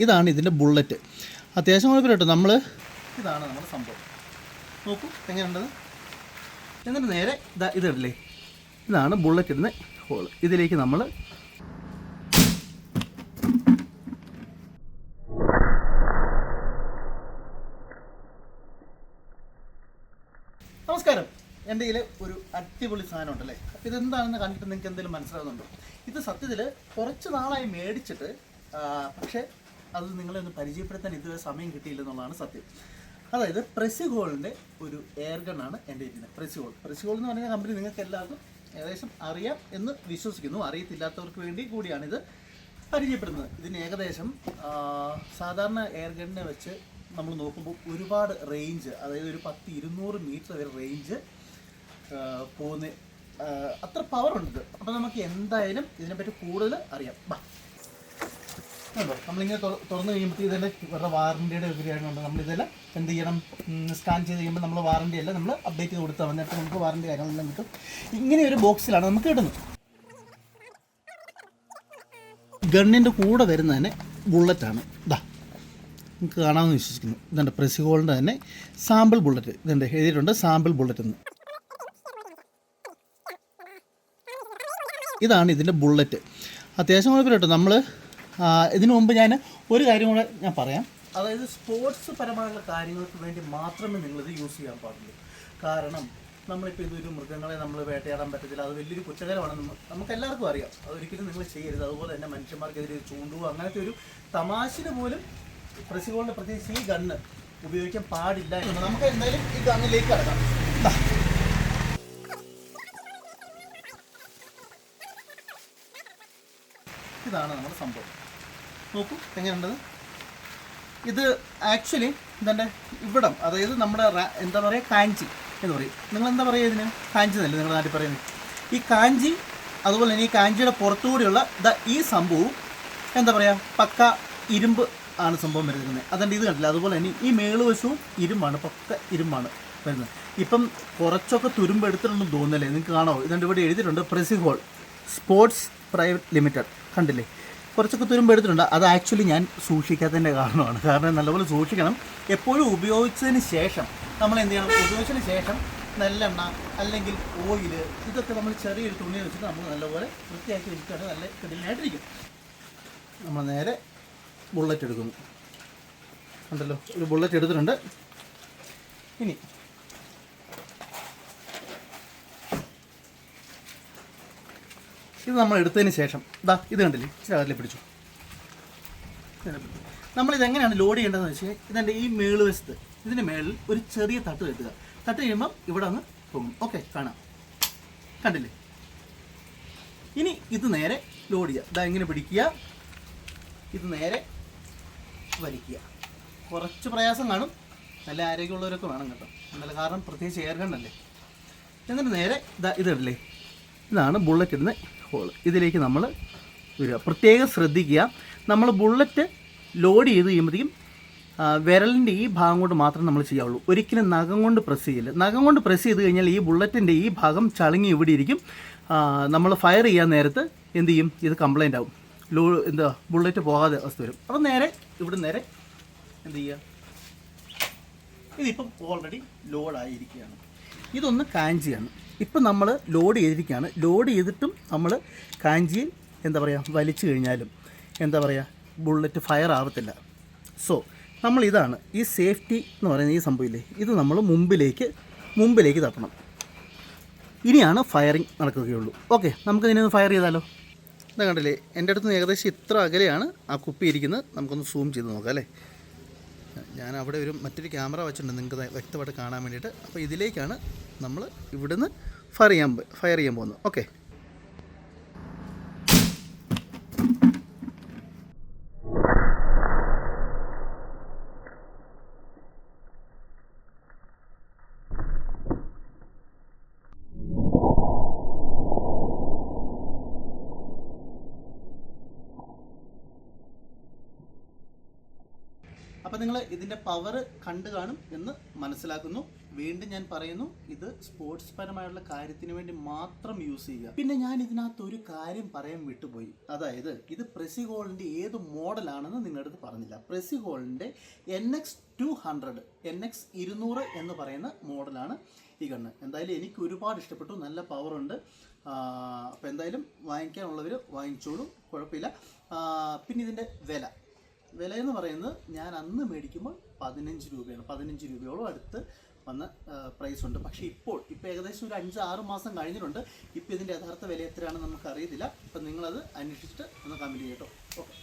ഇതാണ് ഇതിൻ്റെ ബുള്ളറ്റ്. അത്യാവശ്യം കുഴപ്പമില്ല. ഇതാണ് നമ്മുടെ സംഭവം. നോക്കൂ എങ്ങനെയുണ്ടത്. എന്നിട്ട് നേരെ ഇതിടല്ലേ, ഇതാണ് ബുള്ളറ്റ് ഇടുന്ന ഹോൾ. ഇതിലേക്ക് നമ്മൾ നമസ്കാരം. എൻ്റെ കയ്യിൽ ഒരു അടിപൊളി സാധനം ഉണ്ടല്ലേ. അപ്പോൾ ഇതെന്താണെന്ന് കണ്ടിട്ട് നിങ്ങൾക്ക് എന്തെങ്കിലും മനസ്സിലാകുന്നുണ്ടോ? ഇത് സത്യത്തിൽ കുറച്ച് നാളായി മേടിച്ചിട്ട്, പക്ഷേ അത് നിങ്ങളെ ഒന്ന് പരിചയപ്പെടുത്താൻ ഇതുവരെ സമയം കിട്ടിയില്ലെന്നുള്ളതാണ് സത്യം. അതായത് പ്രസിഹോളിൻ്റെ ഒരു എയർ ഗണ്ണാണ് എൻ്റെ ഇരിക്കുന്നത്. പ്രസിഹോൾ എന്ന് പറയുന്ന കമ്പനി നിങ്ങൾക്ക് എല്ലാവർക്കും ഏകദേശം അറിയാം എന്ന് വിശ്വസിക്കുന്നു. അറിയത്തില്ലാത്തവർക്ക് വേണ്ടി കൂടിയാണിത് പരിചയപ്പെടുന്നത്. ഇതിന് ഏകദേശം സാധാരണ എയർ ഗണ്ണിനെ വെച്ച് നമ്മൾ നോക്കുമ്പോൾ ഒരുപാട് റേഞ്ച്, അതായത് ഒരു 10-200 മീറ്റർ വരെ റേഞ്ച് പോകുന്ന അത്ര പവറുണ്ട്. അപ്പോൾ നമുക്ക് എന്തായാലും ഇതിനെപ്പറ്റി കൂടുതൽ അറിയാം. നമ്മളിങ്ങനെ തുറന്നു കഴിയുമ്പോൾ ഇതിൻ്റെ ഇവരുടെ വാറണ്ടിയുടെ ഒരു കാര്യമുണ്ട്. നമ്മളിതെല്ലാം എന്ത് ചെയ്യണം, സ്കാൻ ചെയ്ത് കഴിയുമ്പോൾ നമ്മൾ വാറണ്ടി അല്ല നമ്മൾ അപ്ഡേറ്റ് ചെയ്ത് കൊടുത്താൽ മതി. അപ്പോൾ നമുക്ക് വാറണ്ടി കാര്യങ്ങളെല്ലാം കിട്ടും. ഇങ്ങനെ ഒരു ബോക്സിലാണ് നമുക്ക് കിട്ടുന്നത്. ഗണ്ണിൻ്റെ കൂടെ വരുന്നതന്നെ ബുള്ളറ്റാണ്. നിങ്ങൾക്ക് കാണാമെന്ന് വിശ്വസിക്കുന്നു. ഇതുണ്ട് പ്രസിഹോളിൻ്റെ തന്നെ സാമ്പിൾ ബുള്ളറ്റ്. ഇതുണ്ട് എഴുതിയിട്ടുണ്ട് സാമ്പിൾ ബുള്ളറ്റ് എന്ന്. ഇതാണ് ഇതിൻ്റെ ബുള്ളറ്റ്. അത്യാവശ്യം കുഴപ്പമില്ല. ഇതിനു മുമ്പ് ഞാൻ ഒരു കാര്യം കൂടെ ഞാൻ പറയാം. അതായത് സ്പോർട്സ് പരമായുള്ള കാര്യങ്ങൾക്ക് വേണ്ടി മാത്രമേ നിങ്ങളിത് യൂസ് ചെയ്യാൻ പാടുള്ളൂ. കാരണം നമ്മളിപ്പോൾ ഇതൊരു മൃഗങ്ങളെ നമ്മൾ വേട്ടയാടാൻ പറ്റത്തില്ല, അത് വലിയൊരു കുറ്റകരമാണെന്ന് നമുക്ക് എല്ലാവർക്കും അറിയാം. അതൊരിക്കലും നിങ്ങൾ ചെയ്യരുത്. അതുപോലെ തന്നെ മനുഷ്യന്മാർക്കെതിരെ ചൂണ്ടുകയോ അങ്ങനത്തെ ഒരു തമാശന് പോലും പ്രസിഹോളിൻ്റെ പ്രത്യേകിച്ച് ഈ ഗണ്ണ് ഉപയോഗിക്കാൻ പാടില്ല എന്ന്. നമുക്ക് എന്തായാലും ഈ ഗണ്ണിലേക്ക് കടക്കാം. ഇതാണ് നമ്മുടെ സംഭവം. നോക്കൂ എങ്ങനെയുണ്ടത്. ഇത് ആക്ച്വലി ഇതെൻ്റെ ഇവിടം, അതായത് നമ്മുടെ എന്താ പറയുക, കാഞ്ചി എന്ന് പറയും. നിങ്ങളെന്താ പറയുക ഇതിന്? കാഞ്ചി എന്നല്ലേ നിങ്ങളുടെ നാട്ടിൽ പറയുന്നത്. ഈ കാഞ്ചി, അതുപോലെ തന്നെ ഈ കാഞ്ചിയുടെ പുറത്തുകൂടിയുള്ള ഈ സംഭവവും എന്താ പറയുക, പക്ക ഇരുമ്പ് ആണ് സംഭവം വരുന്നത്. അതുകൊണ്ട് ഇത് കണ്ടില്ല. അതുപോലെ തന്നെ ഈ മേളുവശവും ഇരുമ്പാണ്, പക്ക ഇരുമ്പാണ് വരുന്നത്. ഇപ്പം കുറച്ചൊക്കെ തുരുമ്പ് എടുത്തിട്ടുണ്ടെന്ന് തോന്നുന്നല്ലേ, നിങ്ങൾക്ക് കാണാമോ? ഇതുകൊണ്ട് ഇവിടെ എഴുതിയിട്ടുണ്ട് പ്രസിഹോൾ സ്പോർട്സ് പ്രൈവറ്റ് ലിമിറ്റഡ്. കണ്ടില്ലേ, കുറച്ചൊക്കെ തുരുമ്പ് എടുത്തിട്ടുണ്ട്. അത് ആക്ച്വലി ഞാൻ സൂക്ഷിക്കാത്തതിൻ്റെ കാരണമാണ്. കാരണം നല്ലപോലെ സൂക്ഷിക്കണം. എപ്പോഴും ഉപയോഗിച്ചതിന് ശേഷം നമ്മൾ എന്ത് ചെയ്യണം, ഉപയോഗിച്ചതിന് ശേഷം നല്ലെണ്ണ അല്ലെങ്കിൽ ഓയിൽ ഇതൊക്കെ നമ്മൾ ചെറിയൊരു തുണി വെച്ചിട്ട് നമ്മൾ നല്ലപോലെ വൃത്തിയാക്കി വെച്ചിട്ട് നല്ല കിടലിനായിട്ടിരിക്കും. നമ്മൾ നേരെ ബുള്ളറ്റ് എടുക്കുന്നു. കണ്ടല്ലോ, ഒരു ബുള്ളറ്റ് എടുത്തിട്ടുണ്ട്. ഇനി ഇത് നമ്മൾ എടുത്തതിന് ശേഷം ഇത് കണ്ടില്ലേ, ഇച്ചിരി അകലെ പിടിച്ചു. നമ്മളിതെങ്ങനെയാണ് ലോഡ് ചെയ്യേണ്ടതെന്ന് വെച്ചാൽ, ഇതിൻ്റെ ഈ മേളുവശത്ത് ഇതിൻ്റെ മേളിൽ ഒരു ചെറിയ തട്ട് കെട്ടുക. തട്ട് കഴിയുമ്പം ഇവിടെ അങ്ങ് പോകും. ഓക്കെ, കാണാം. കണ്ടില്ലേ? ഇനി ഇത് നേരെ ലോഡ് ചെയ്യുക. ഇങ്ങനെ പിടിക്കുക, ഇത് നേരെ വലിക്കുക. കുറച്ച് പ്രയാസം കാണും. നല്ല ആരോഗ്യമുള്ളവരൊക്കെ വേണം കേട്ടോ. നല്ല കാരണം പ്രത്യേകിച്ച് എയർ ഗണ്ണല്ലേ. എന്നിട്ട് നേരെ ഇതിടല്ലേ, ഇതാണ് ബുള്ളറ്റ് ഇടുന്ന ഹോൾ. ഇതിലേക്ക് നമ്മൾ വരിക. പ്രത്യേകം ശ്രദ്ധിക്കുക, നമ്മൾ ബുള്ളറ്റ് ലോഡ് ചെയ്ത് കഴിയുമ്പോഴത്തേക്കും വിരലിൻ്റെ ഈ ഭാഗം കൊണ്ട് മാത്രം നമ്മൾ ചെയ്യാവുള്ളൂ. ഒരിക്കലും നഖം കൊണ്ട് പ്രസ് ചെയ്യില്ല. നഖം കൊണ്ട് പ്രസ് ചെയ്ത് കഴിഞ്ഞാൽ ഈ ബുള്ളറ്റിൻ്റെ ഈ ഭാഗം ചളുങ്ങി ഇവിടെ ഇരിക്കും. നമ്മൾ ഫയർ ചെയ്യാൻ നേരത്ത് എന്ത് ചെയ്യും, ഇത് കംപ്ലൈൻ്റ് ആവും. ബുള്ളറ്റ് പോകാതെ അവസ്ഥ വരും. അപ്പം നേരെ ഇവിടെ നേരെ എന്ത് ചെയ്യുക, ഇതിപ്പം ഓൾറെഡി ലോഡായിരിക്കുകയാണ്. ഇതൊന്ന് കാഞ്ചിയാണ്. ഇപ്പം നമ്മൾ ലോഡ് ചെയ്തിരിക്കുകയാണ്. ലോഡ് ചെയ്തിട്ടും നമ്മൾ കാഞ്ചിയിൽ എന്താ പറയുക, വലിച്ചു കഴിഞ്ഞാലും എന്താ പറയുക, ബുള്ളറ്റ് ഫയർ ആവത്തില്ല. സോ നമ്മളിതാണ് ഈ സേഫ്റ്റി എന്ന് പറയുന്ന ഈ സംഭവമില്ലേ, ഇത് നമ്മൾ മുമ്പിലേക്ക് തട്ടണം. ഇനിയാണ് ഫയറിങ് നടക്കുകയുള്ളൂ. ഓക്കെ, നമുക്കിതിനൊന്ന് ഫയർ ചെയ്താലോ. എന്താ കണ്ടില്ലേ, എൻ്റെ അടുത്ത് നിന്ന് ഏകദേശം ഇത്ര അകലെയാണ് ആ കുപ്പി ഇരിക്കുന്നത്. നമുക്കൊന്ന് സൂം ചെയ്ത് നോക്കാം അല്ലേ. ഞാൻ അവിടെ മറ്റൊരു ക്യാമറ വെച്ചിട്ടുണ്ട് നിങ്ങൾക്ക് വ്യക്തമായിട്ട് കാണാൻ വേണ്ടിയിട്ട്. അപ്പോൾ ഇതിലേക്കാണ് നമ്മൾ ഇവിടുന്ന് ഫയർ ചെയ്യാൻ പോകുന്നത്. ഓക്കെ, അപ്പോൾ നിങ്ങൾ ഇതിൻ്റെ പവർ കണ്ടു കാണും എന്ന് മനസ്സിലാക്കുന്നു. വീണ്ടും ഞാൻ പറയുന്നു, ഇത് സ്പോർട്സ് പരമായുള്ള കാര്യത്തിന് വേണ്ടി മാത്രം യൂസ് ചെയ്യുക. പിന്നെ ഞാൻ ഇതിനകത്ത് ഒരു കാര്യം പറയാൻ വിട്ടുപോയി. അതായത് ഇത് പ്രെസിഗോളിൻ്റെ ഏത് മോഡലാണെന്ന് നിങ്ങളുടെ അടുത്ത് പറഞ്ഞില്ല. പ്രെസിഗോളിൻ്റെ NX200 NX200 എന്ന് പറയുന്ന മോഡലാണ് ഈ ഗണ്ണ്. എന്തായാലും എനിക്ക് ഒരുപാട് ഇഷ്ടപ്പെട്ടു, നല്ല പവറുണ്ട്. അപ്പോൾ എന്തായാലും വാങ്ങിക്കാനുള്ളവർ വാങ്ങിച്ചോളൂ, കുഴപ്പമില്ല. പിന്നെ ഇതിൻ്റെ വില എന്ന് പറയുന്നത് ഞാൻ അന്ന് മേടിക്കുമ്പോൾ 15 രൂപയാണ്. 15 രൂപയോളം അടുത്ത് വന്ന പ്രൈസ് ഉണ്ട്. പക്ഷേ ഇപ്പോൾ ഏകദേശം ഒരു 5-6 മാസം കഴിഞ്ഞിട്ടുണ്ട്. ഇപ്പോൾ ഇതിൻ്റെ യഥാർത്ഥ വില എത്രയാണെന്ന് നമുക്കറിയത്തില്ല. അപ്പം നിങ്ങളത് അന്വേഷിച്ചിട്ട് ഒന്ന് കമൻറ്റ് ചെയ്യട്ടോ. ഓക്കെ.